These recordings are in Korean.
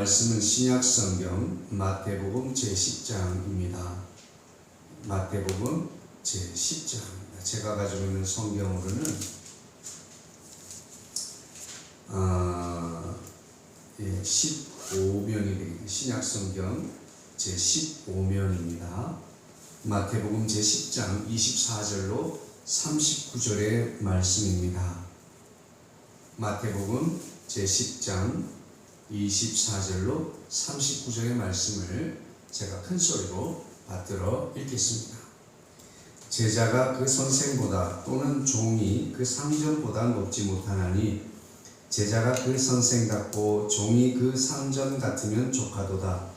말씀은 신약성경 마태복음 제10장입니다. 마태복음 제10장입니다. 제가 가지고 있는 성경으로는 15면이 되겠습니다. 신약성경 제15면입니다. 마태복음 제10장 24절로 39절의 말씀입니다. 마태복음 제10장 24절로 39절의 말씀을 제가 큰 소리로 받들어 읽겠습니다. 제자가 그 선생보다 또는 종이 그 상전보다 높지 못하나니 제자가 그 선생 같고 종이 그 상전 같으면 족하도다.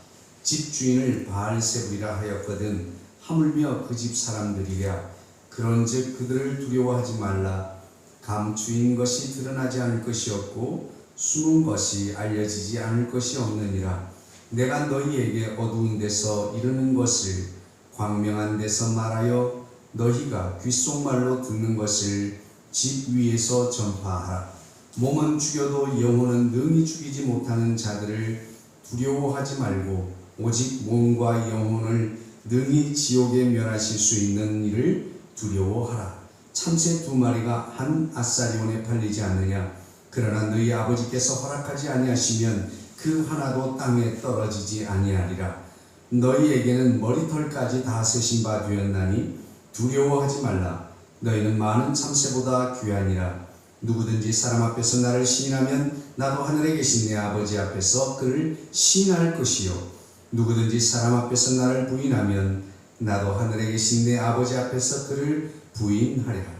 집주인을 바알세불이라 하였거든 하물며 그 집 사람들이랴. 그런즉 그들을 두려워하지 말라. 감추인 것이 드러나지 않을 것이 없고 숨은 것이 알려지지 않을 것이 없느니라. 내가 너희에게 어두운 데서 이르는 것을 광명한 데서 말하여 너희가 귓속말로 듣는 것을 집 위에서 전파하라. 몸은 죽여도 영혼은 능히 죽이지 못하는 자들을 두려워하지 말고 오직 몸과 영혼을 능히 지옥에 멸하실 수 있는 이를 두려워하라. 참새 2마리가 한 아사리온에 팔리지 않느냐. 그러나 너희 아버지께서 허락하지 아니하시면 그 하나도 땅에 떨어지지 아니하리라. 너희에게는 머리털까지 다 세신 바 되었나니 두려워하지 말라. 너희는 많은 참새보다 귀하니라. 누구든지 사람 앞에서 나를 시인하면 나도 하늘에 계신 내 아버지 앞에서 그를 시인할 것이요 누구든지 사람 앞에서 나를 부인하면 나도 하늘에 계신 내 아버지 앞에서 그를 부인하리라.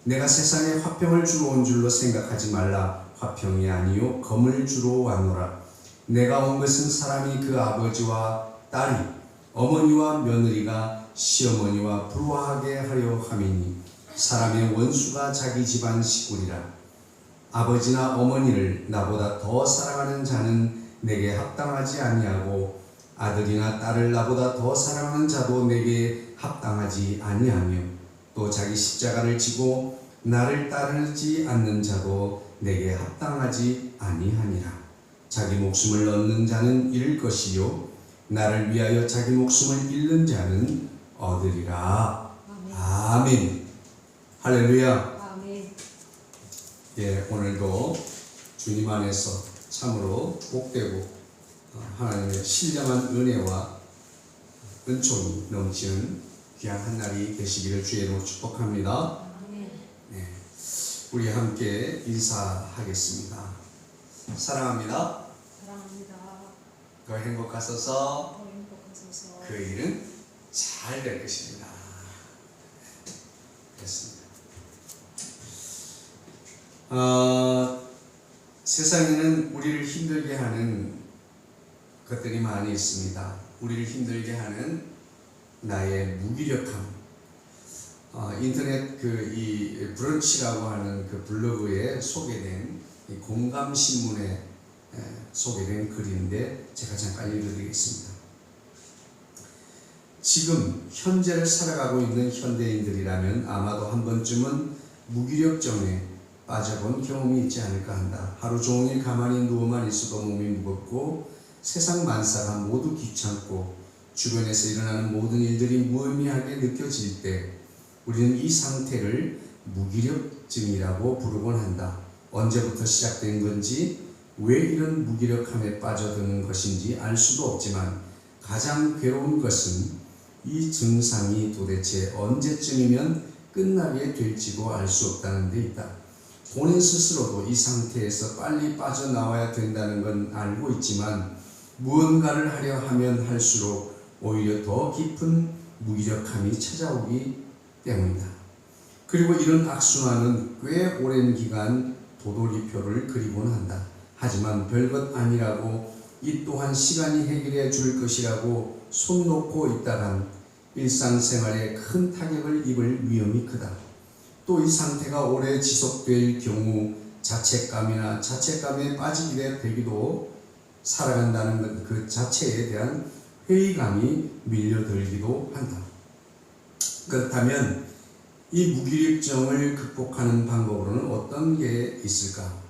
내가 세상에 화평을 주러 온 줄로 생각하지 말라. 화평이 아니요 검을 주러 왔노라. 내가 온 것은 사람이 그 아버지와 딸이 어머니와 며느리가 시어머니와 불화하게 하려 함이니 사람의 원수가 자기 집안 식구리라. 아버지나 어머니를 나보다 더 사랑하는 자는 내게 합당하지 아니하고 아들이나 딸을 나보다 더 사랑하는 자도 내게 합당하지 아니하며 또 자기 십자가를 지고 나를 따르지 않는 자도 내게 합당하지 아니하니라. 자기 목숨을 얻는 자는 잃을 것이요 나를 위하여 자기 목숨을 잃는 자는 얻으리라. 아멘. 아멘. 할렐루야. 아멘. 예, 오늘도 주님 안에서 참으로 복되고 하나님의 신령한 은혜와 은총이 넘치는 귀한 한 날이 되시기를 주의 이름으로 축복합니다. 네, 우리 함께 인사하겠습니다. 사랑합니다. 사랑합니다. 더 행복하소서. 더 행복하소서. 그 일은 잘 될 것입니다. 됐습니다. 세상에는 우리를 힘들게 하는 것들이 많이 있습니다. 우리를 힘들게 하는 나의 무기력함. 인터넷 이 브런치라고 하는 그 블로그에 소개된 이 공감신문에 소개된 글인데 제가 잠깐 읽어드리겠습니다. 지금 현재를 살아가고 있는 현대인들이라면 아마도 한 번쯤은 무기력증에 빠져본 경험이 있지 않을까 한다. 하루 종일 가만히 누워만 있어도 몸이 무겁고 세상 만사가 모두 귀찮고 주변에서 일어나는 모든 일들이 무의미하게 느껴질 때 우리는 이 상태를 무기력증이라고 부르곤 한다. 언제부터 시작된 건지 왜 이런 무기력함에 빠져드는 것인지 알 수도 없지만 가장 괴로운 것은 이 증상이 도대체 언제쯤이면 끝나게 될지도 알 수 없다는 데 있다. 본인 스스로도 이 상태에서 빨리 빠져나와야 된다는 건 알고 있지만 무언가를 하려 하면 할수록 오히려 더 깊은 무기력함이 찾아오기 때문이다. 그리고 이런 악순환은 꽤 오랜 기간 도돌이표를 그리곤 한다. 하지만 별것 아니라고 이 또한 시간이 해결해 줄 것이라고 손 놓고 있다간 일상생활에 큰 타격을 입을 위험이 크다. 또 이 상태가 오래 지속될 경우 자책감이나 자책감에 빠지게 되기도 살아간다는 그 자체에 대한 회의감이 밀려들기도 한다. 그렇다면 이 무기력증을 극복하는 방법으로는 어떤 게 있을까?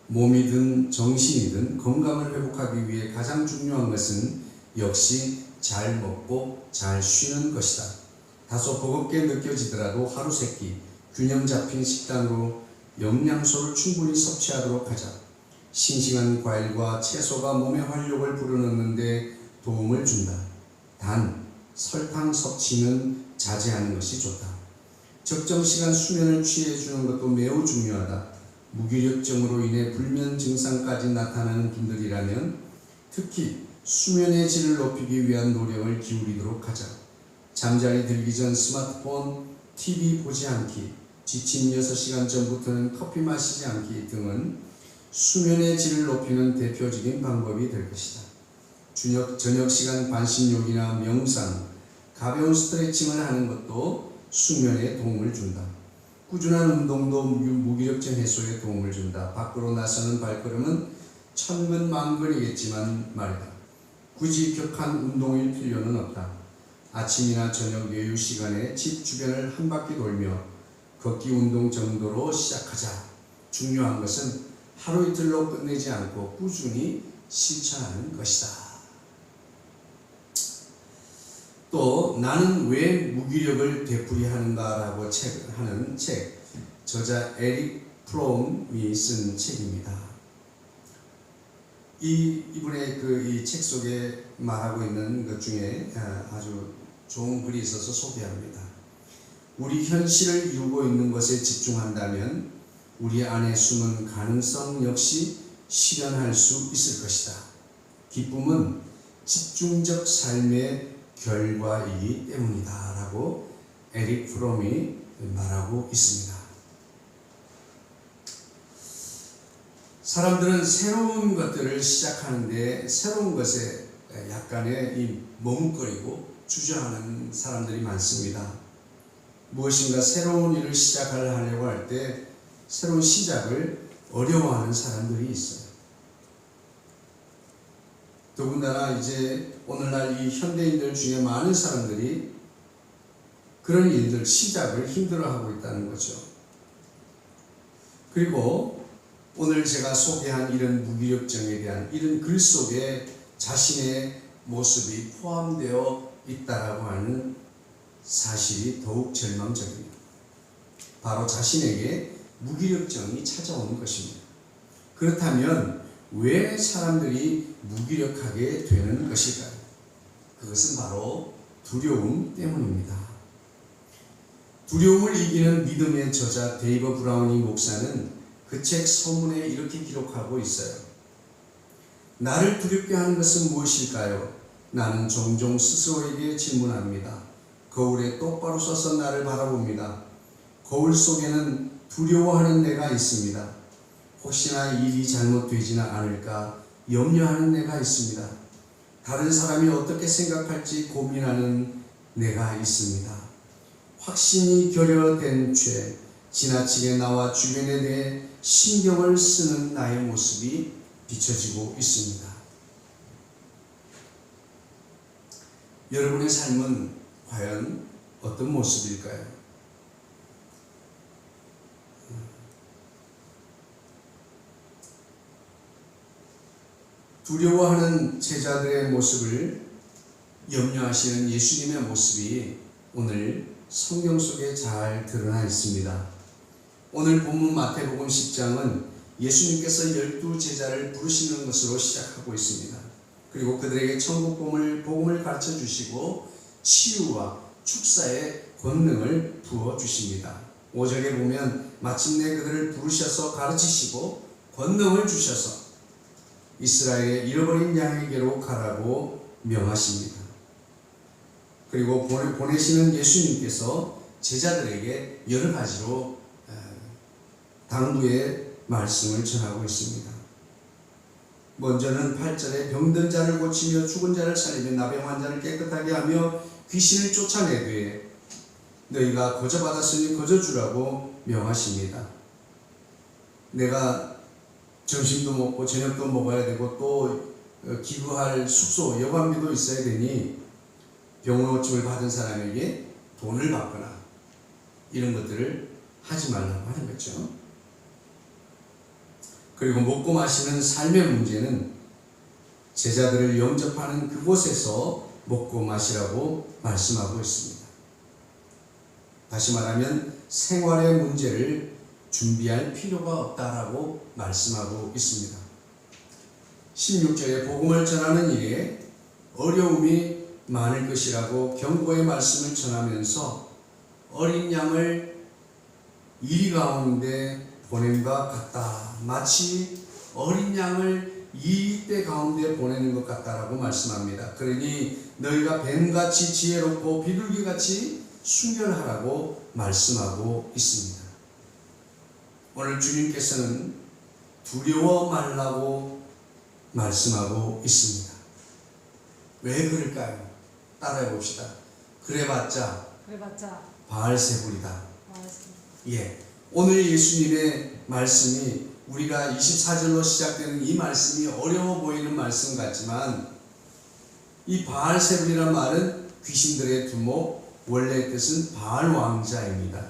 몸이든 정신이든 건강을 회복하기 위해 가장 중요한 것은 역시 잘 먹고 잘 쉬는 것이다. 다소 버겁게 느껴지더라도 하루 세끼 균형 잡힌 식단으로 영양소를 충분히 섭취하도록 하자. 싱싱한 과일과 채소가 몸의 활력을 불어넣는 데 도움을 준다. 단, 설탕 섭취는 자제하는 것이 좋다. 적정 시간 수면을 취해주는 것도 매우 중요하다. 무기력증으로 인해 불면 증상까지 나타나는 분들이라면 특히 수면의 질을 높이기 위한 노력을 기울이도록 하자. 잠자리 들기 전 스마트폰, TV 보지 않기, 지침 6시간 전부터는 커피 마시지 않기 등은 수면의 질을 높이는 대표적인 방법이 될 것이다. 저녁 시간 반신욕이나 명상, 가벼운 스트레칭을 하는 것도 수면에 도움을 준다. 꾸준한 운동도 무기력증 해소에 도움을 준다. 밖으로 나서는 발걸음은 천근만근이겠지만 말이다. 굳이 격한 운동일 필요는 없다. 아침이나 저녁 여유 시간에 집 주변을 한 바퀴 돌며 걷기 운동 정도로 시작하자. 중요한 것은 하루 이틀로 끝내지 않고 꾸준히 실천하는 것이다. 또 나는 왜 무기력을 되풀이하는가라고 하는 책, 저자 에릭 프롬이 쓴 책입니다. 이분의 이 책 속에 말하고 있는 것 중에 아주 좋은 글이 있어서 소개합니다. 우리 현실을 이루고 있는 것에 집중한다면 우리 안에 숨은 가능성 역시 실현할 수 있을 것이다. 기쁨은 집중적 삶의 결과이기 때문이다 라고 에릭 프롬이 말하고 있습니다. 사람들은 새로운 것들을 시작하는데 새로운 것에 약간의 머뭇거리고 주저하는 사람들이 많습니다. 무엇인가 새로운 일을 시작하려고 할 때 새로운 시작을 어려워하는 사람들이 있어요. 더군다나 이제 오늘날 이 현대인들 중에 많은 사람들이 그런 일들 시작을 힘들어하고 있다는 거죠. 그리고 오늘 제가 소개한 이런 무기력증에 대한 이런 글 속에 자신의 모습이 포함되어 있다라고 하는 사실이 더욱 절망적입니다. 바로 자신에게 무기력증이 찾아오는 것입니다. 그렇다면 왜 사람들이 무기력하게 되는 것일까요? 그것은 바로 두려움 때문입니다. 두려움을 이기는 믿음의 저자 데이버 브라우니 목사는 그 책 서문에 이렇게 기록하고 있어요. 나를 두렵게 하는 것은 무엇일까요? 나는 종종 스스로에게 질문합니다. 거울에 똑바로 서서 나를 바라봅니다. 거울 속에는 두려워하는 내가 있습니다. 혹시나 일이 잘못되지는 않을까 염려하는 내가 있습니다. 다른 사람이 어떻게 생각할지 고민하는 내가 있습니다. 확신이 결여된 채 지나치게 나와 주변에 대해 신경을 쓰는 나의 모습이 비춰지고 있습니다. 여러분의 삶은 과연 어떤 모습일까요? 두려워하는 제자들의 모습을 염려하시는 예수님의 모습이 오늘 성경 속에 잘 드러나 있습니다. 오늘 본문 마태복음 10장은 예수님께서 12제자를 부르시는 것으로 시작하고 있습니다. 그리고 그들에게 천국 복음을 가르쳐 주시고 치유와 축사의 권능을 부어 주십니다. 5절에 보면 마침내 그들을 부르셔서 가르치시고 권능을 주셔서 이스라엘의 잃어버린 양에게로 가라고 명하십니다. 그리고 보내시는 예수님께서 제자들에게 여러 가지로 당부의 말씀을 전하고 있습니다. 먼저는 8절에 병든 자를 고치며 죽은 자를 살리며 나병 환자를 깨끗하게 하며 귀신을 쫓아내되 너희가 거저 받았으니 거저 주라고 명하십니다. 내가 점심도 먹고 저녁도 먹어야 되고 또 기부할 숙소 여관비도 있어야 되니 병원 호침을 받은 사람에게 돈을 받거나 이런 것들을 하지 말라고 하는 거죠. 그리고 먹고 마시는 삶의 문제는 제자들을 영접하는 그곳에서 먹고 마시라고 말씀하고 있습니다. 다시 말하면 생활의 문제를 준비할 필요가 없다라고 말씀하고 있습니다. 16절에 복음을 전하는 일에 어려움이 많을 것이라고 경고의 말씀을 전하면서 어린 양을 이리 가운데 보냄과 같다. 마치 어린 양을 이리 가운데 보내는 것 같다라고 말씀합니다. 그러니 너희가 뱀같이 지혜롭고 비둘기같이 순결하라고 말씀하고 있습니다. 오늘 주님께서는 두려워 말라고 말씀하고 있습니다. 왜 그럴까요? 따라해 봅시다. 그래봤자 바알세불이다. 예, 오늘 예수님의 말씀이 우리가 24절로 시작되는 이 말씀이 어려워 보이는 말씀 같지만 이 바알세불이란 말은 귀신들의 두목, 원래 뜻은 바알 왕자입니다.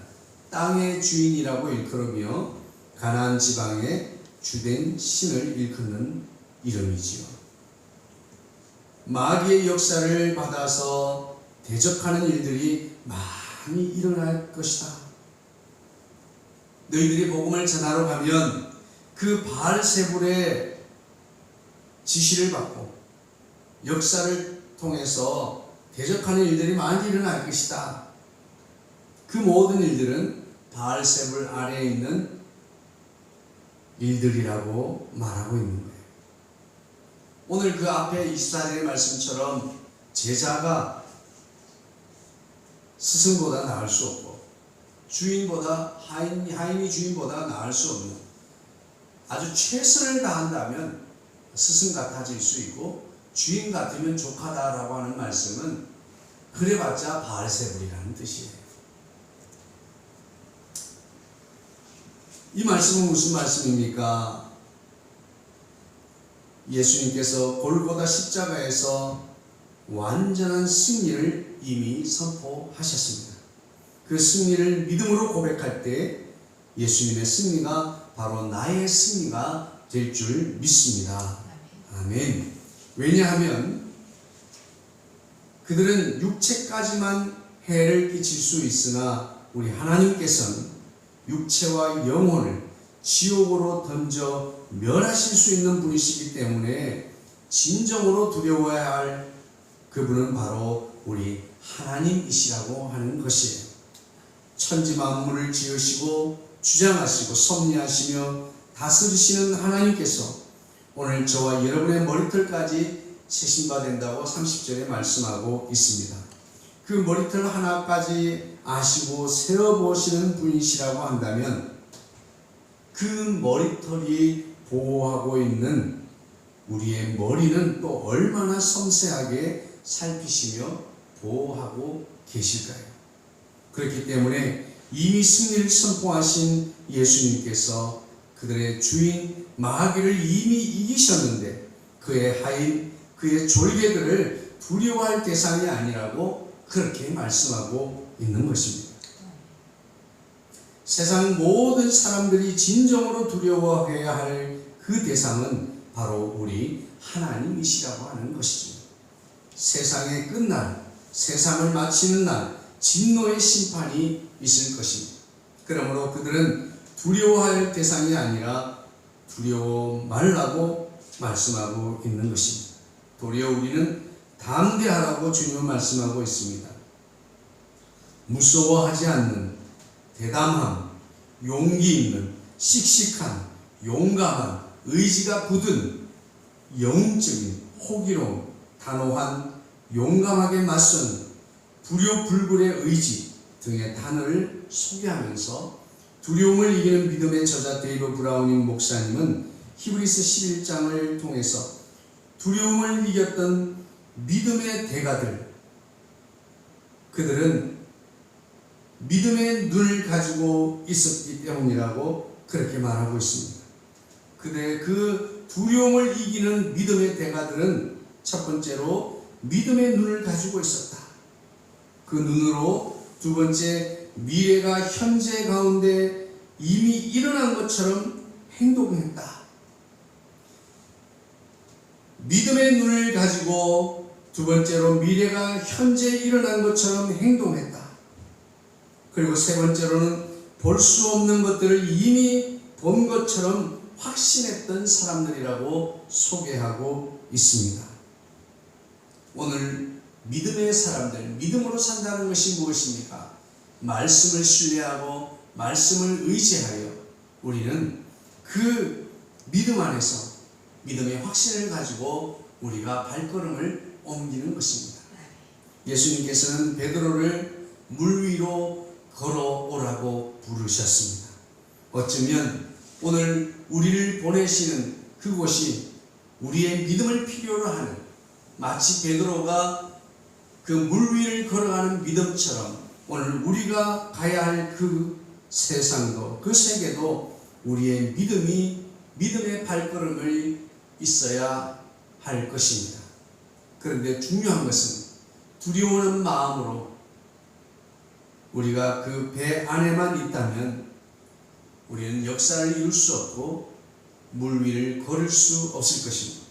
땅의 주인이라고 일컬으며 가나안 지방의 주된 신을 일컫는 이름이지요. 마귀의 역사를 받아서 대적하는 일들이 많이 일어날 것이다. 너희들이 복음을 전하러 가면 그 바알세불의 지시를 받고 역사를 통해서 대적하는 일들이 많이 일어날 것이다. 그 모든 일들은 바알세불 아래에 있는 일들이라고 말하고 있는 거예요. 오늘 그 앞에 24절의 말씀처럼 제자가 스승보다 나을 수 없고 주인보다 하인이 주인보다 나을 수 없는 아주 최선을 다한다면 스승 같아질 수 있고 주인 같으면 족하다라고 하는 말씀은 그래봤자 바알세불이라는 뜻이에요. 이 말씀은 무슨 말씀입니까? 예수님께서 골고다 십자가에서 완전한 승리를 이미 선포하셨습니다. 그 승리를 믿음으로 고백할 때 예수님의 승리가 바로 나의 승리가 될 줄 믿습니다. 아멘. 왜냐하면 그들은 육체까지만 해를 끼칠 수 있으나 우리 하나님께서는 육체와 영혼을 지옥으로 던져 멸하실 수 있는 분이시기 때문에 진정으로 두려워해야 할 그분은 바로 우리 하나님이시라고 하는 것이에요. 천지 만물을 지으시고 주장하시고 섭리하시며 다스리시는 하나님께서 오늘 저와 여러분의 머리털까지 세신받는다고 30절에 말씀하고 있습니다. 그 머리털 하나까지 아시고 세어보시는 분이시라고 한다면 그 머리털이 보호하고 있는 우리의 머리는 또 얼마나 섬세하게 살피시며 보호하고 계실까요? 그렇기 때문에 이미 승리를 선포하신 예수님께서 그들의 주인 마귀를 이미 이기셨는데 그의 하인, 그의 졸개들을 두려워할 대상이 아니라고 그렇게 말씀하고 있는 것입니다. 세상 모든 사람들이 진정으로 두려워해야 할 그 대상은 바로 우리 하나님이시라고 하는 것이죠. 세상의 끝날, 세상을 마치는 날, 진노의 심판이 있을 것입니다. 그러므로 그들은 두려워할 대상이 아니라 두려워 말라고 말씀하고 있는 것입니다. 도리어 우리는 담대하라고 주님은 말씀하고 있습니다. 무서워하지 않는 대담함, 용기 있는, 씩씩한, 용감한, 의지가 굳은, 영적인, 호기로운, 단호한, 용감하게 맞서는 불효불굴의 의지 등의 단어를 소개하면서 두려움을 이기는 믿음의 저자 데이브 브라우닝 목사님은 히브리서 11장을 통해서 두려움을 이겼던 믿음의 대가들, 그들은 믿음의 눈을 가지고 있었기 때문이라고 그렇게 말하고 있습니다. 그들의 그 두려움을 이기는 믿음의 대가들은 첫 번째로 믿음의 눈을 가지고 있었다. 그 눈으로 두 번째, 미래가 현재 가운데 이미 일어난 것처럼 행동했다. 믿음의 눈을 가지고 두 번째로 미래가 현재 일어난 것처럼 행동했다. 그리고 세 번째로는 볼 수 없는 것들을 이미 본 것처럼 확신했던 사람들이라고 소개하고 있습니다. 오늘 믿음의 사람들, 믿음으로 산다는 것이 무엇입니까? 말씀을 신뢰하고 말씀을 의지하여 우리는 그 믿음 안에서 믿음의 확신을 가지고 우리가 발걸음을 옮기는 것입니다. 예수님께서는 베드로를 물 위로 걸어오라고 부르셨습니다. 어쩌면 오늘 우리를 보내시는 그곳이 우리의 믿음을 필요로 하는, 마치 베드로가 그 물 위를 걸어가는 믿음처럼 오늘 우리가 가야 할 그 세상도, 그 세계도 우리의 믿음의 발걸음을 있어야 할 것입니다. 그런데 중요한 것은 두려워하는 마음으로 우리가 그 배 안에만 있다면 우리는 역사를 이룰 수 없고 물 위를 걸을 수 없을 것입니다.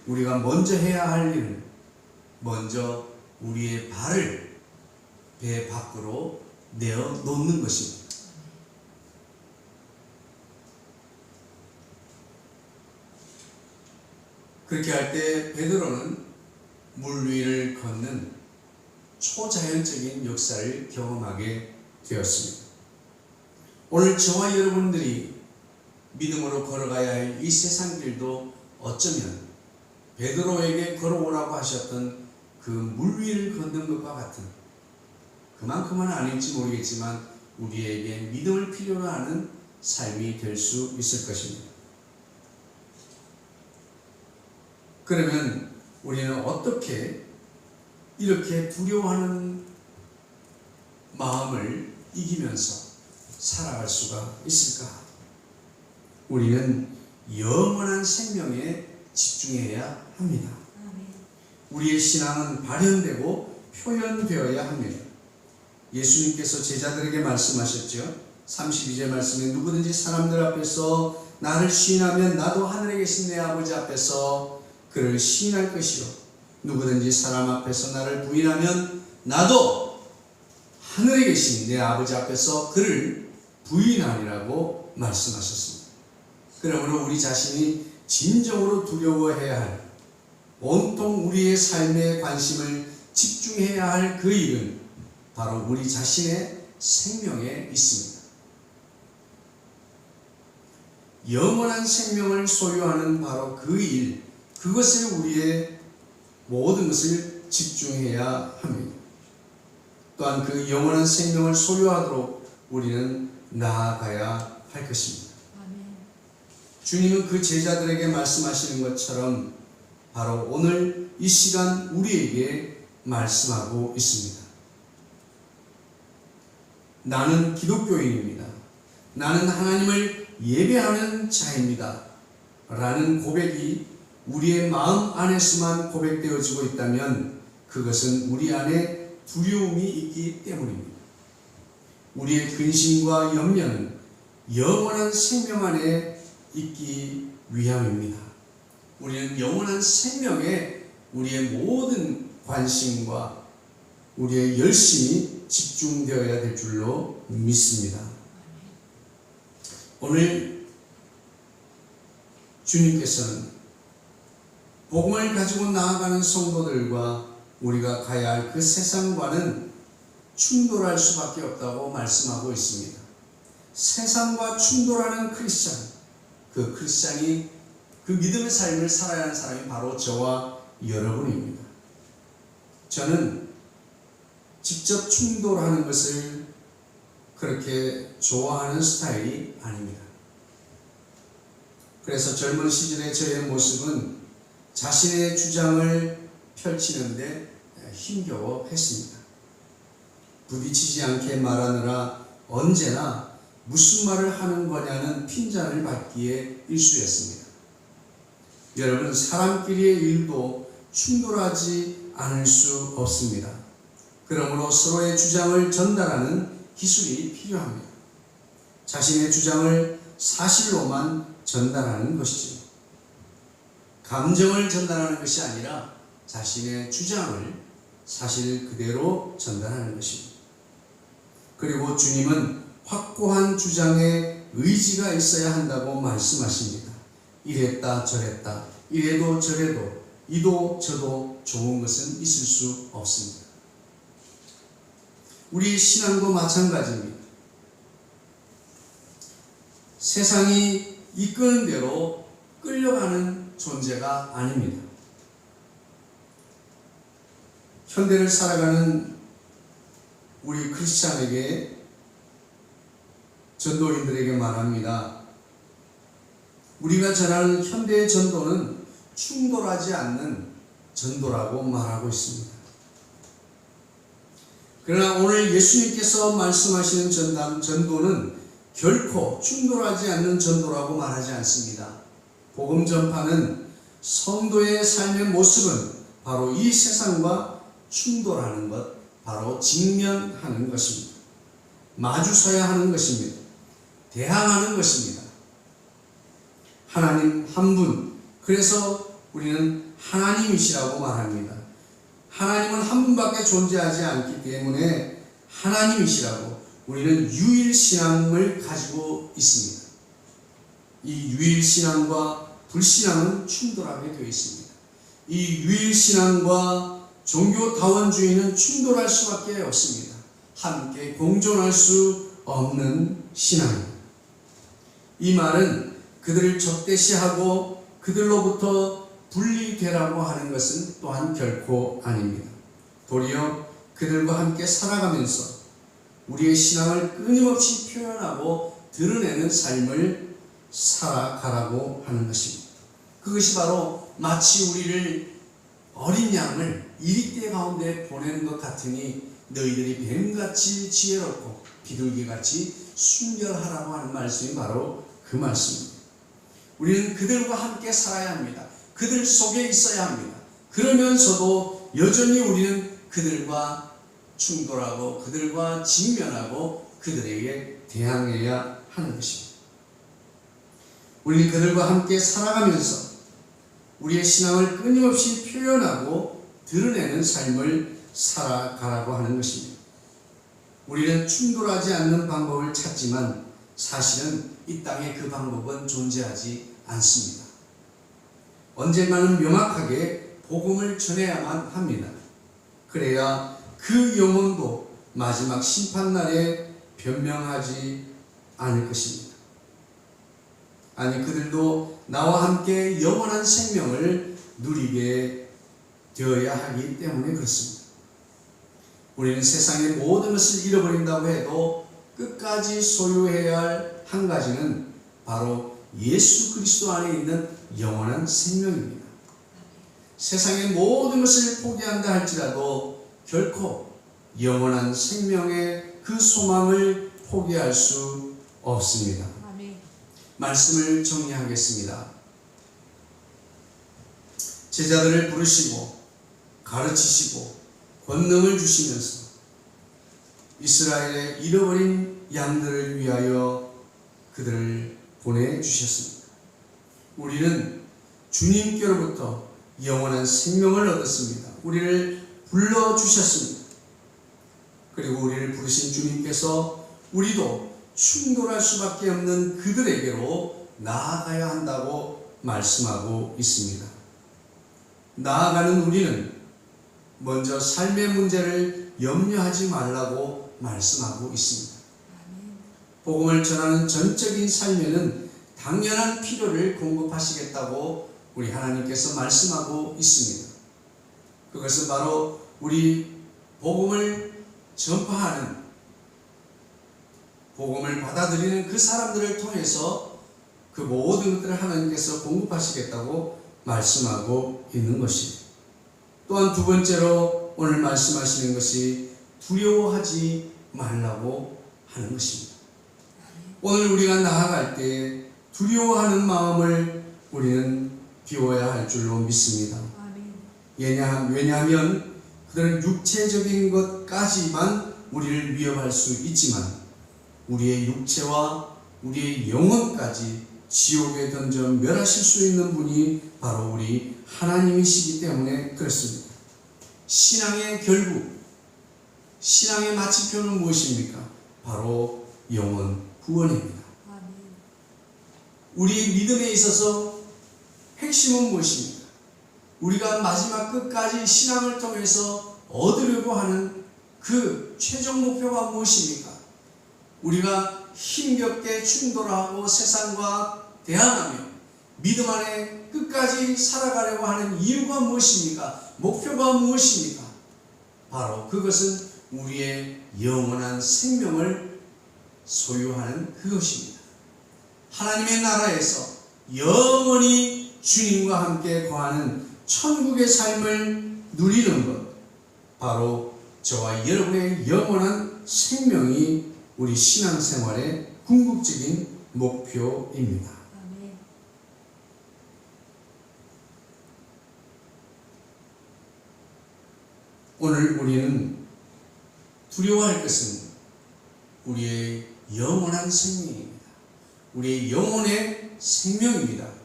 우리가 먼저 해야 할 일은 먼저 우리의 발을 배 밖으로 내어 놓는 것입니다. 그렇게 할 때 베드로는 물 위를 걷는 초자연적인 역사를 경험하게 되었습니다. 오늘 저와 여러분들이 믿음으로 걸어가야 할 이 세상 길도 어쩌면 베드로에게 걸어오라고 하셨던 그 물 위를 걷는 것과 같은, 그만큼은 아닐지 모르겠지만 우리에게 믿음을 필요로 하는 삶이 될 수 있을 것입니다. 그러면 우리는 어떻게 이렇게 두려워하는 마음을 이기면서 살아갈 수가 있을까? 우리는 영원한 생명에 집중해야 합니다. 우리의 신앙은 발현되고 표현되어야 합니다. 예수님께서 제자들에게 말씀하셨죠. 32절 말씀에 누구든지 사람들 앞에서 나를 시인하면 나도 하늘에 계신 내 아버지 앞에서 그를 시인할 것이요, 누구든지 사람 앞에서 나를 부인하면 나도 하늘에 계신 내 아버지 앞에서 그를 부인하리라고 말씀하셨습니다. 그러므로 우리 자신이 진정으로 두려워해야 할, 온통 우리의 삶에 관심을 집중해야 할 그 일은 바로 우리 자신의 생명에 있습니다. 영원한 생명을 소유하는 바로 그 일, 그것에 우리의 모든 것을 집중해야 합니다. 또한 그 영원한 생명을 소유하도록 우리는 나아가야 할 것입니다. 주님은 그 제자들에게 말씀하시는 것처럼 바로 오늘 이 시간 우리에게 말씀하고 있습니다. 나는 기독교인입니다. 나는 하나님을 예배하는 자입니다. 라는 고백이 우리의 마음 안에서만 고백되어지고 있다면 그것은 우리 안에 두려움이 있기 때문입니다. 우리의 근심과 염려는 영원한 생명 안에 있기 위함입니다. 우리는 영원한 생명에 우리의 모든 관심과 우리의 열심이 집중되어야 될 줄로 믿습니다. 오늘 주님께서는 복음을 가지고 나아가는 성도들과 우리가 가야 할 그 세상과는 충돌할 수밖에 없다고 말씀하고 있습니다. 세상과 충돌하는 크리스찬, 그 크리스찬이 그 믿음의 삶을 살아야 하는 사람이 바로 저와 여러분입니다. 저는 직접 충돌하는 것을 그렇게 좋아하는 스타일이 아닙니다. 그래서 젊은 시절의 저의 모습은 자신의 주장을 펼치는데 힘겨워했습니다. 부딪히지 않게 말하느라 언제나 무슨 말을 하는 거냐는 핀잔을 받기에 일쑤였습니다. 여러분, 사람끼리의 일도 충돌하지 않을 수 없습니다. 그러므로 서로의 주장을 전달하는 기술이 필요합니다. 자신의 주장을 사실로만 전달하는 것이죠. 감정을 전달하는 것이 아니라 자신의 주장을 사실 그대로 전달하는 것입니다. 그리고 주님은 확고한 주장에 의지가 있어야 한다고 말씀하십니다. 이랬다 저랬다, 이래도 저래도, 이도 저도 좋은 것은 있을 수 없습니다. 우리 신앙도 마찬가지입니다. 세상이 이끄는 대로 끌려가는 존재가 아닙니다. 현대를 살아가는 우리 크리스찬에게, 전도인들에게 말합니다. 우리가 전하는 현대의 전도는 충돌하지 않는 전도라고 말하고 있습니다. 그러나 오늘 예수님께서 말씀하시는 전도는 결코 충돌하지 않는 전도라고 말하지 않습니다. 복음 전파는 성도의 삶의 모습은 바로 이 세상과 충돌하는 것, 바로 직면하는 것입니다. 마주서야 하는 것입니다. 대항하는 것입니다. 하나님 한 분, 그래서 우리는 하나님이시라고 말합니다. 하나님은 한 분밖에 존재하지 않기 때문에 하나님이시라고 우리는 유일신앙을 가지고 있습니다. 이 유일신앙과 불신앙은 충돌하게 되어 있습니다. 이 유일신앙과 종교다원주의는 충돌할 수밖에 없습니다. 함께 공존할 수 없는 신앙입니다. 이 말은 그들을 적대시하고 그들로부터 분리되라고 하는 것은 또한 결코 아닙니다. 도리어 그들과 함께 살아가면서 우리의 신앙을 끊임없이 표현하고 드러내는 삶을 살아가라고 하는 것입니다. 그것이 바로 마치 우리를 어린 양을 이리떼 가운데 보내는 것 같으니 너희들이 뱀같이 지혜롭고 비둘기같이 순결하라고 하는 말씀이 바로 그 말씀입니다. 우리는 그들과 함께 살아야 합니다. 그들 속에 있어야 합니다. 그러면서도 여전히 우리는 그들과 충돌하고 그들과 직면하고 그들에게 대항해야 하는 것입니다. 우리는 그들과 함께 살아가면서 우리의 신앙을 끊임없이 표현하고 드러내는 삶을 살아가라고 하는 것입니다. 우리는 충돌하지 않는 방법을 찾지만 사실은 이 땅에 그 방법은 존재하지 않습니다. 언젠가는 명확하게 복음을 전해야만 합니다. 그래야 그 영혼도 마지막 심판날에 변명하지 않을 것입니다. 아니, 그들도 나와 함께 영원한 생명을 누리게 되어야 하기 때문에 그렇습니다. 우리는 세상의 모든 것을 잃어버린다고 해도 끝까지 소유해야 할 한 가지는 바로 예수 그리스도 안에 있는 영원한 생명입니다. 세상의 모든 것을 포기한다 할지라도 결코 영원한 생명의 그 소망을 포기할 수 없습니다. 아멘. 말씀을 정리하겠습니다. 제자들을 부르시고 가르치시고 권능을 주시면서 이스라엘의 잃어버린 양들을 위하여 그들을 보내주셨습니다. 우리는 주님께로부터 영원한 생명을 얻었습니다. 우리를 불러주셨습니다. 그리고 우리를 부르신 주님께서 우리도 충돌할 수밖에 없는 그들에게로 나아가야 한다고 말씀하고 있습니다. 나아가는 우리는 먼저 삶의 문제를 염려하지 말라고 말씀하고 있습니다. 복음을 전하는 전적인 삶에는 당연한 필요를 공급하시겠다고 우리 하나님께서 말씀하고 있습니다. 그것은 바로 우리 복음을 전파하는, 복음을 받아들이는 그 사람들을 통해서 그 모든 것들을 하나님께서 공급하시겠다고 말씀하고 있는 것입니다. 또한 두 번째로 오늘 말씀하시는 것이 두려워하지 말라고 하는 것입니다. 오늘 우리가 나아갈 때 두려워하는 마음을 우리는 비워야 할 줄로 믿습니다. 왜냐하면 그들은 육체적인 것까지만 우리를 위협할 수 있지만 우리의 육체와 우리의 영혼까지 지옥에 던져 멸하실 수 있는 분이 바로 우리 하나님이시기 때문에 그렇습니다. 신앙의 결국, 신앙의 마침표는 무엇입니까? 바로 영혼 구원입니다. 우리 믿음에 있어서 핵심은 무엇입니까? 우리가 마지막 끝까지 신앙을 통해서 얻으려고 하는 그 최종 목표가 무엇입니까? 우리가 힘겹게 충돌하고 세상과 대항하며 믿음 안에 끝까지 살아가려고 하는 이유가 무엇입니까? 목표가 무엇입니까? 바로 그것은 우리의 영원한 생명을 소유하는 그것입니다. 하나님의 나라에서 영원히 주님과 함께 거하는 천국의 삶을 누리는 것, 바로 저와 여러분의 영원한 생명이 우리 신앙생활의 궁극적인 목표입니다. 아멘. 오늘 우리는 두려워할 것은 우리의 영원한 생명입니다. 우리의 영혼의 생명입니다.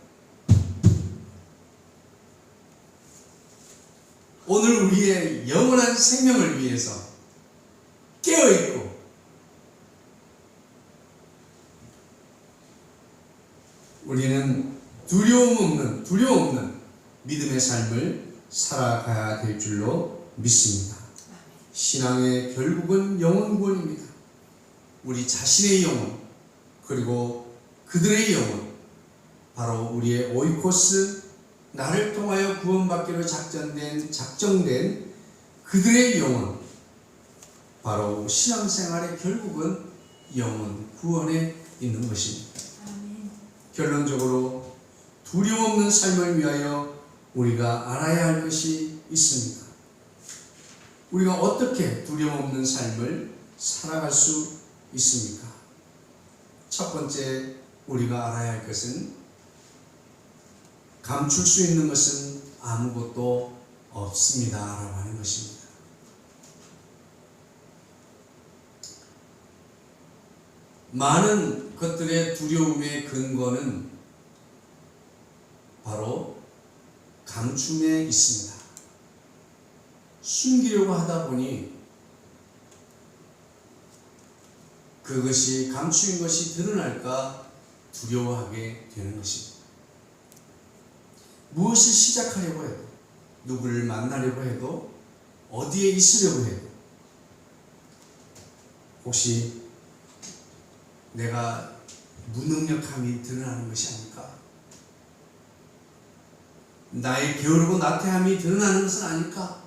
오늘 우리의 영원한 생명을 위해서 깨어있고 우리는 두려움 없는 믿음의 삶을 살아가야 될 줄로 믿습니다. 신앙의 결국은 영혼 구원입니다. 우리 자신의 영혼, 그리고 그들의 영혼, 바로 우리의 오이코스, 나를 통하여 구원받기로 작정된 그들의 영혼, 바로 신앙생활의 결국은 영혼 구원에 있는 것입니다. 아멘. 결론적으로 두려움 없는 삶을 위하여 우리가 알아야 할 것이 있습니다. 우리가 어떻게 두려움 없는 삶을 살아갈 수 있습니까? 첫 번째 우리가 알아야 할 것은 감출 수 있는 것은 아무것도 없습니다 라고 하는 것입니다. 많은 것들의 두려움의 근거는 바로 감춤에 있습니다. 숨기려고 하다 보니 그것이 감추인 것이 드러날까 두려워하게 되는 것입니다. 무엇을 시작하려고 해도, 누구를 만나려고 해도, 어디에 있으려고 해도 혹시 내가 무능력함이 드러나는 것이 아닐까? 나의 게으르고 나태함이 드러나는 것은 아닐까?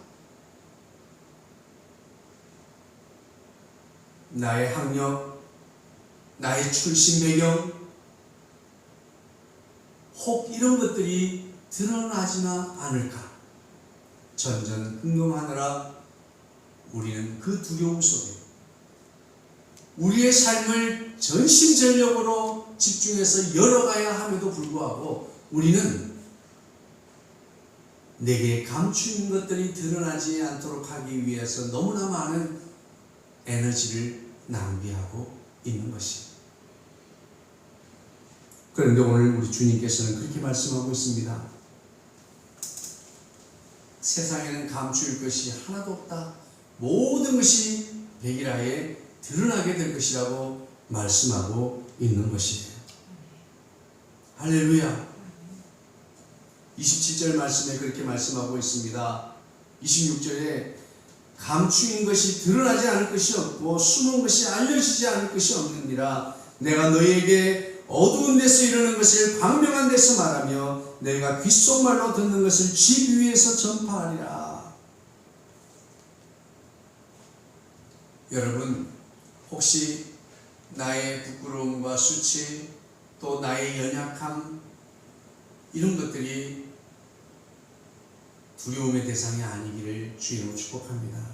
나의 학력, 나의 출신 배경, 혹 이런 것들이 드러나지나 않을까? 전전긍긍하느라 우리는 그 두려움 속에 우리의 삶을 전심전력으로 집중해서 열어가야 함에도 불구하고 우리는 내게 감추인 것들이 드러나지 않도록 하기 위해서 너무나 많은 에너지를 낭비하고 있는 것입니다. 그런데 오늘 우리 주님께서는 그렇게 말씀하고 있습니다. 세상에는 감출 것이 하나도 없다. 모든 것이 백일하에 드러나게 될 것이라고 말씀하고 있는 것이에요. 할렐루야. 27절 말씀에 그렇게 말씀하고 있습니다. 26절에 감추인 것이 드러나지 않을 것이 없고 숨은 것이 알려지지 않을 것이 없느니라. 내가 너희에게 어두운 데서 이르는 것을 광명한 데서 말하며 너희가 귓속말로 듣는 것을 집 위에서 전파하리라. 여러분, 혹시 나의 부끄러움과 수치, 또 나의 연약함, 이런 것들이 두려움의 대상이 아니기를 주님으로 축복합니다.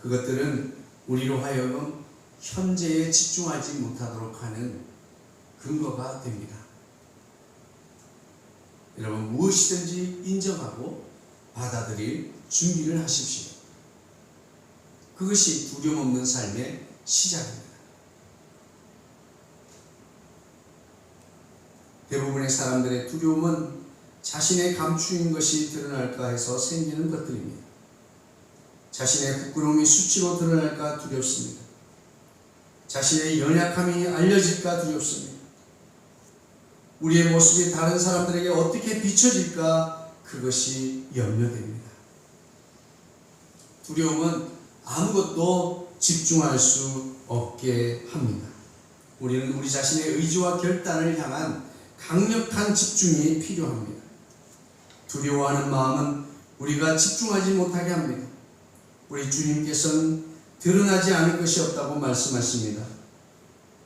그것들은 우리로 하여금 현재에 집중하지 못하도록 하는 근거가 됩니다. 여러분, 무엇이든지 인정하고 받아들일 준비를 하십시오. 그것이 두려움 없는 삶의 시작입니다. 대부분의 사람들의 두려움은 자신의 감추인 것이 드러날까 해서 생기는 것들입니다. 자신의 부끄러움이 수치로 드러날까 두렵습니다. 자신의 연약함이 알려질까 두렵습니다. 우리의 모습이 다른 사람들에게 어떻게 비춰질까 그것이 염려됩니다. 두려움은 아무것도 집중할 수 없게 합니다. 우리는 우리 자신의 의지와 결단을 향한 강력한 집중이 필요합니다. 두려워하는 마음은 우리가 집중하지 못하게 합니다. 우리 주님께서는 드러나지 않을 것이 없다고 말씀하십니다.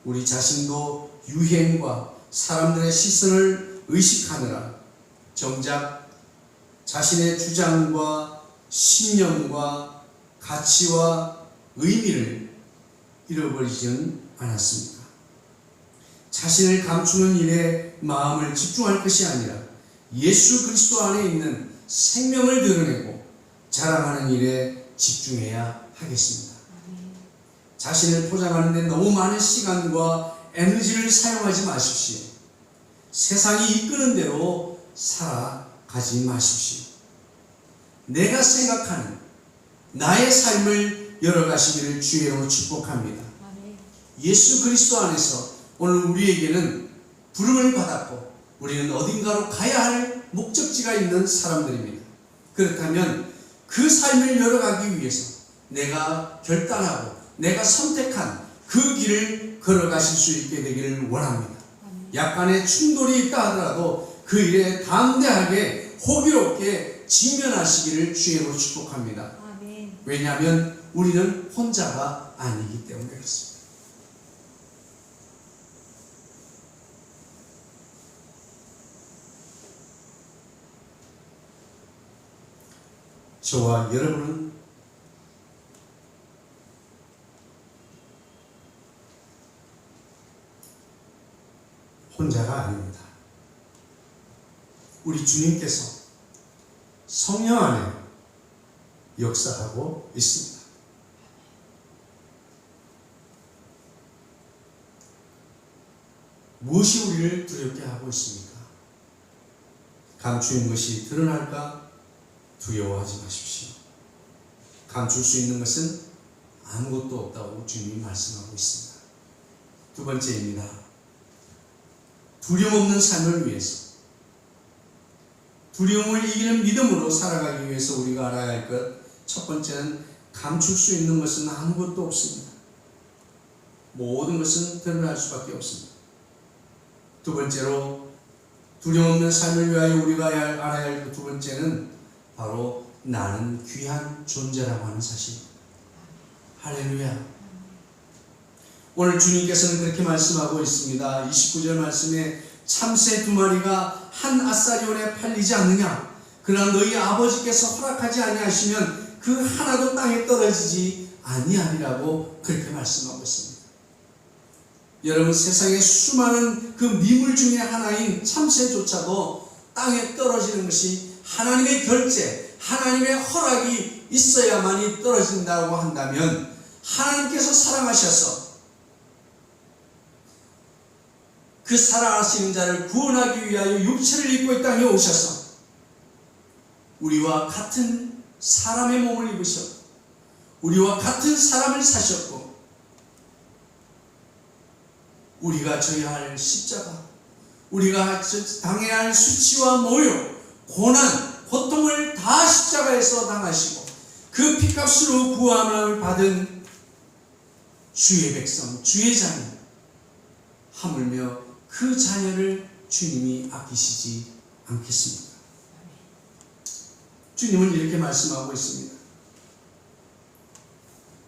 우리 자신도 유행과 사람들의 시선을 의식하느라 정작 자신의 주장과 신념과 가치와 의미를 잃어버리지는 않았습니다. 자신을 감추는 일에 마음을 집중할 것이 아니라 예수 그리스도 안에 있는 생명을 드러내고 자랑하는 일에 집중해야 하겠습니다. 자신을 포장하는 데 너무 많은 시간과 에너지를 사용하지 마십시오. 세상이 이끄는 대로 살아가지 마십시오. 내가 생각하는 나의 삶을 열어가시기를 주의로 축복합니다. 예수 그리스도 안에서 오늘 우리에게는 부름을 받았고 우리는 어딘가로 가야 할 목적지가 있는 사람들입니다. 그렇다면 그 삶을 열어가기 위해서 내가 결단하고 내가 선택한 그 길을 걸어가실 수 있게 되기를 원합니다. 약간의 충돌이 있다 하더라도 그 일에 담대하게 호기롭게 직면하시기를 주의로 축복합니다. 왜냐하면 우리는 혼자가 아니기 때문에 그렇습니다. 저와 여러분은 혼자가 아닙니다. 우리 주님께서 성령 안에 역사하고 있습니다. 무엇이 우리를 두렵게 하고 있습니까? 감추인 것이 드러날까 두려워하지 마십시오. 감출 수 있는 것은 아무것도 없다고 주님이 말씀하고 있습니다. 두 번째입니다. 두려움 없는 삶을 위해서, 두려움을 이기는 믿음으로 살아가기 위해서 우리가 알아야 할 것, 첫 번째는 감출 수 있는 것은 아무것도 없습니다. 모든 것은 드러날 수밖에 없습니다. 두 번째로 두려움 없는 삶을 위하여 우리가 알아야 할 것 두 번째는 바로 나는 귀한 존재라고 하는 사실입니다. 할렐루야. 오늘 주님께서는 그렇게 말씀하고 있습니다. 29절 말씀에 참새 2마리가 한 아사리온에 팔리지 않느냐? 그러나 너희 아버지께서 허락하지 아니하시면 그 하나도 땅에 떨어지지 아니하리라고 그렇게 말씀하고 있습니다. 여러분, 세상에 수많은 그 미물 중에 하나인 참새조차도 땅에 떨어지는 것이 하나님의 결제, 하나님의 허락이 있어야만이 떨어진다고 한다면 하나님께서 사랑하셔서 그 사랑하시는 자를 구원하기 위하여 육체를 입고 이 땅에 오셔서 우리와 같은 사람의 몸을 입으셨고 우리와 같은 사람을 사셨고 우리가 져야 할 십자가, 우리가 당해야 할 수치와 모욕, 고난, 고통을 다 십자가에서 당하시고 그 피값으로 구원을 받은 주의 백성, 주의 자녀, 하물며 그 자녀를 주님이 아끼시지 않겠습니까? 주님은 이렇게 말씀하고 있습니다.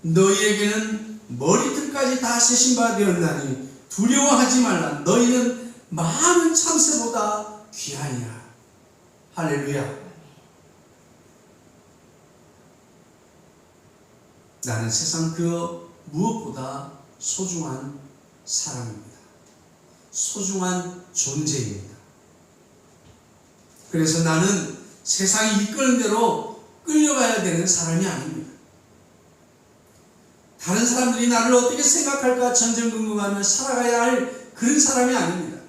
너희에게는 머리끝까지 다 세신 바 되었나니 두려워하지 말라. 너희는 많은 참새보다 귀하니라. 할렐루야. 나는 세상 그 무엇보다 소중한 사람입니다. 소중한 존재입니다. 그래서 나는 세상이 이끄는 대로 끌려가야 되는 사람이 아닙니다. 다른 사람들이 나를 어떻게 생각할까 전전긍긍하며 살아가야 할 그런 사람이 아닙니다.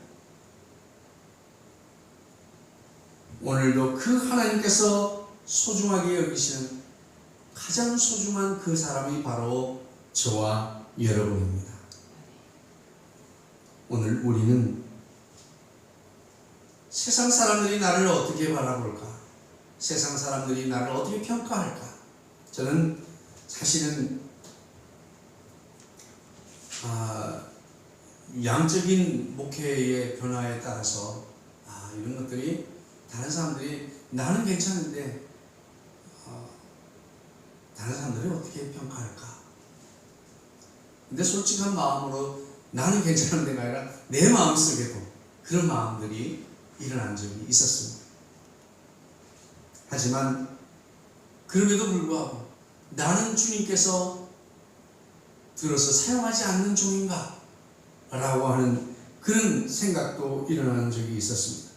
오늘도 그 하나님께서 소중하게 여기시는 가장 소중한 그 사람이 바로 저와 여러분입니다. 오늘 우리는 세상 사람들이 나를 어떻게 바라볼까? 세상 사람들이 나를 어떻게 평가할까? 저는 사실은 양적인 목회의 변화에 따라서 이런 것들이 다른 사람들이 나는 괜찮은데 다른 사람들이 어떻게 평가할까? 근데 솔직한 마음으로 나는 괜찮은 데가 아니라 내 마음속에도 그런 마음들이 일어난 적이 있었습니다. 하지만 그럼에도 불구하고 나는 주님께서 들어서 사용하지 않는 종인가? 라고 하는 그런 생각도 일어나는 적이 있었습니다.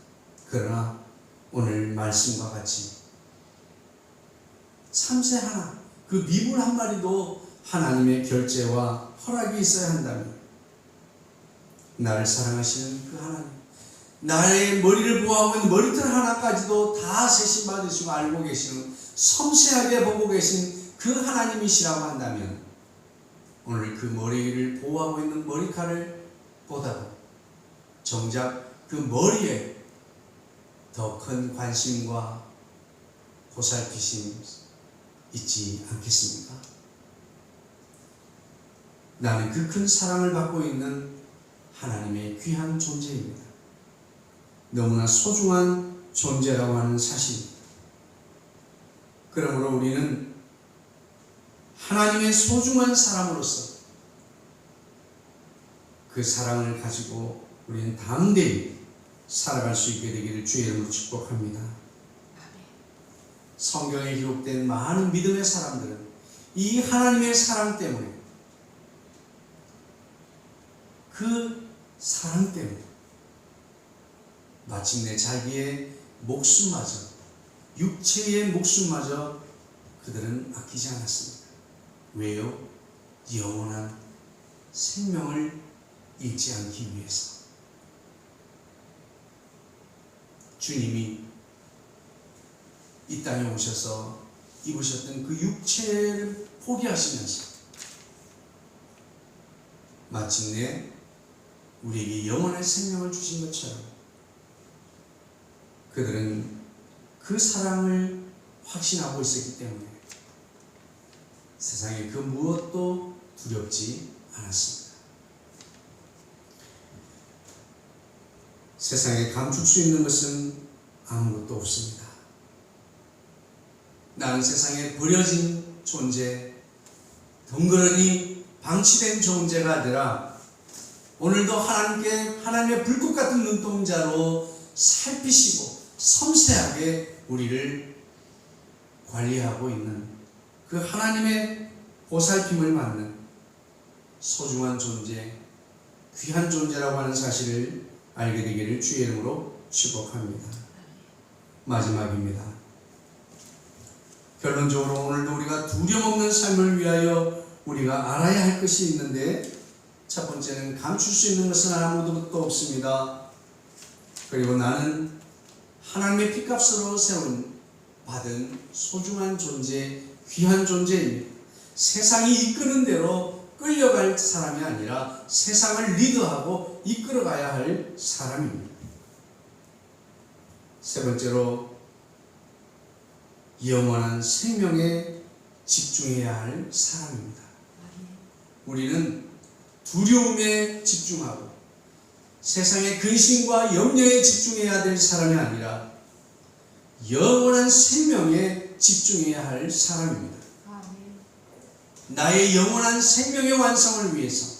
그러나 오늘 말씀과 같이 참새 하나, 그 미물 한 마리도 하나님의 결재와 허락이 있어야 한다면 나를 사랑하시는 그 하나님, 나의 머리를 보호하고 있는 머리털 하나까지도 다 세심받으시고 알고 계시는, 섬세하게 보고 계신 그 하나님이시라고 한다면 오늘 그 머리를 보호하고 있는 머리카락을 보다도 정작 그 머리에 더 큰 관심과 보살피심이 있지 않겠습니까? 나는 그 큰 사랑을 받고 있는 하나님의 귀한 존재입니다. 너무나 소중한 존재라고 하는 사실입니다. 그러므로 우리는 하나님의 소중한 사람으로서 그 사랑을 가지고 우리는 담대히 살아갈 수 있게 되기를 주의 이름으로 축복합니다. 성경에 기록된 많은 믿음의 사람들은 이 하나님의 사랑 때문에, 그 사랑 때문에 마침내 자기의 목숨마저, 육체의 목숨마저 그들은 아끼지 않았습니다. 왜요? 영원한 생명을 잃지 않기 위해서. 주님이 이 땅에 오셔서 입으셨던 그 육체를 포기하시면서 마침내 우리에게 영원한 생명을 주신 것처럼 그들은 그 사랑을 확신하고 있었기 때문에 세상의 그 무엇도 두렵지 않았습니다. 세상에 감출 수 있는 것은 아무것도 없습니다. 나는 세상에 버려진 존재, 덩그러니 방치된 존재가 아니라 오늘도 하나님의 불꽃 같은 눈동자로 살피시고 섬세하게 우리를 관리하고 있는 그 하나님의 보살핌을 받는 소중한 존재, 귀한 존재라고 하는 사실을 알게 되기를 주의 이름으로 축복합니다. 마지막입니다. 결론적으로 오늘도 우리가 두려움 없는 삶을 위하여 우리가 알아야 할 것이 있는데, 첫 번째는 감출 수 있는 것은 아무것도 없습니다. 그리고 나는 하나님의 피값으로 받은 소중한 존재, 귀한 존재입니다. 세상이 이끄는 대로 끌려갈 사람이 아니라 세상을 리드하고 이끌어가야 할 사람입니다. 세 번째로 영원한 생명에 집중해야 할 사람입니다. 우리는 두려움에 집중하고 세상의 근심과 염려에 집중해야 될 사람이 아니라 영원한 생명에 집중해야 할 사람입니다. 나의 영원한 생명의 완성을 위해서,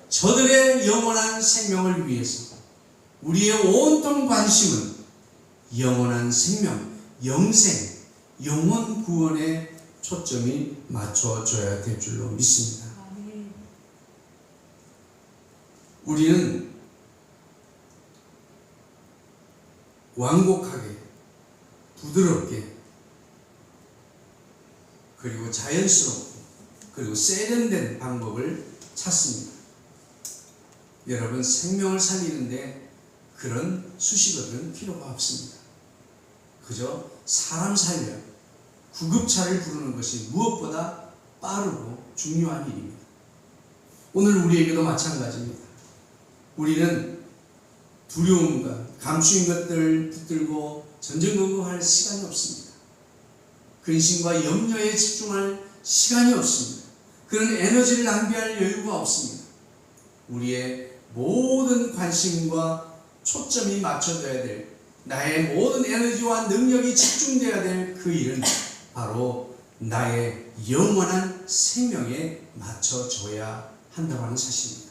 저들의 영원한 생명을 위해서 우리의 온통 관심은 영원한 생명, 영생, 영원 구원에 초점이 맞춰져야 될 줄로 믿습니다. 우리는 완곡하게, 부드럽게, 그리고 자연스럽고, 그리고 세련된 방법을 찾습니다. 여러분, 생명을 살리는데 그런 수식어들은 필요가 없습니다. 그저 사람 살려 구급차를 부르는 것이 무엇보다 빠르고 중요한 일입니다. 오늘 우리에게도 마찬가지입니다. 우리는 두려움과 감추인 것들을 붙들고 전전긍긍할 시간이 없습니다. 근심과 염려에 집중할 시간이 없습니다. 그런 에너지를 낭비할 여유가 없습니다. 우리의 모든 관심과 초점이 맞춰져야 될, 나의 모든 에너지와 능력이 집중되어야 될 그 일은 바로 나의 영원한 생명에 맞춰져야 한다고 하는 사실입니다.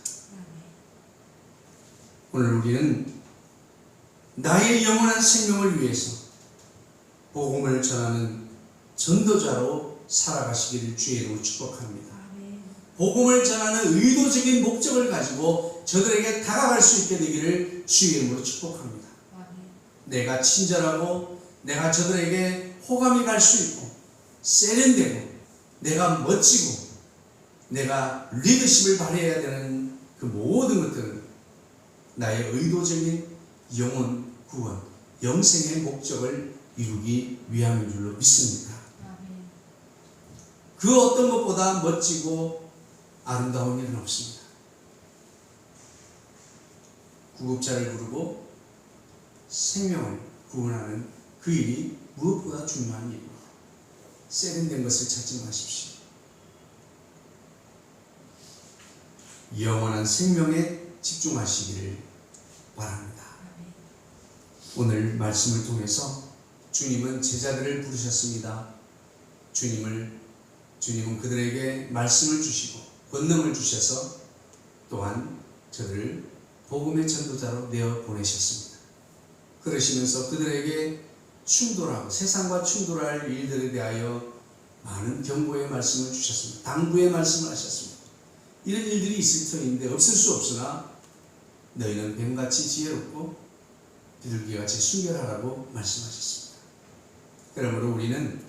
오늘 우리는 나의 영원한 생명을 위해서 복음을 전하는 전도자로 살아가시기를 주의 이름으로 축복합니다. 복음을 전하는 의도적인 목적을 가지고 저들에게 다가갈 수 있게 되기를 주의 이름으로 축복합니다. 내가 친절하고 내가 저들에게 호감이 갈 수 있고 세련되고 내가 멋지고 내가 리더십을 발휘해야 되는 그 모든 것들은 나의 의도적인 영혼 구원, 영생의 목적을 이루기 위함인 줄로 믿습니다. 그 어떤 것보다 멋지고 아름다운 일은 없습니다. 구급자를 부르고 생명을 구원하는 그 일이 무엇보다 중요한 일입니다. 세련된 것을 찾지 마십시오. 영원한 생명에 집중하시기를 바랍니다. 오늘 말씀을 통해서 주님은 제자들을 부르셨습니다. 주님은 그들에게 말씀을 주시고 권능을 주셔서 또한 저들을 복음의 전도자로 내어 보내셨습니다. 그러시면서 그들에게 충돌하고 세상과 충돌할 일들에 대하여 많은 경고의 말씀을 주셨습니다. 당부의 말씀을 하셨습니다. 이런 일들이 있을 터인데 없을 수 없으나 너희는 뱀같이 지혜롭고 비둘기같이 순결하라고 말씀하셨습니다. 그러므로 우리는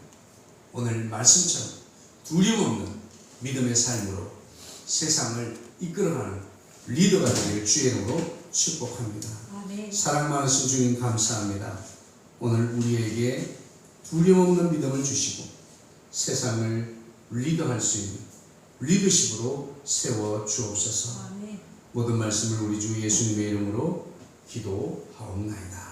오늘 말씀처럼 두려움 없는 믿음의 삶으로 세상을 이끌어가는 리더가 되기를 주의 이름으로 축복합니다. 사랑 많으신 주님 감사합니다. 오늘 우리에게 두려움 없는 믿음을 주시고 세상을 리더할 수 있는 리더십으로 세워 주옵소서. 모든 말씀을 우리 주 예수님의 이름으로 기도하옵나이다.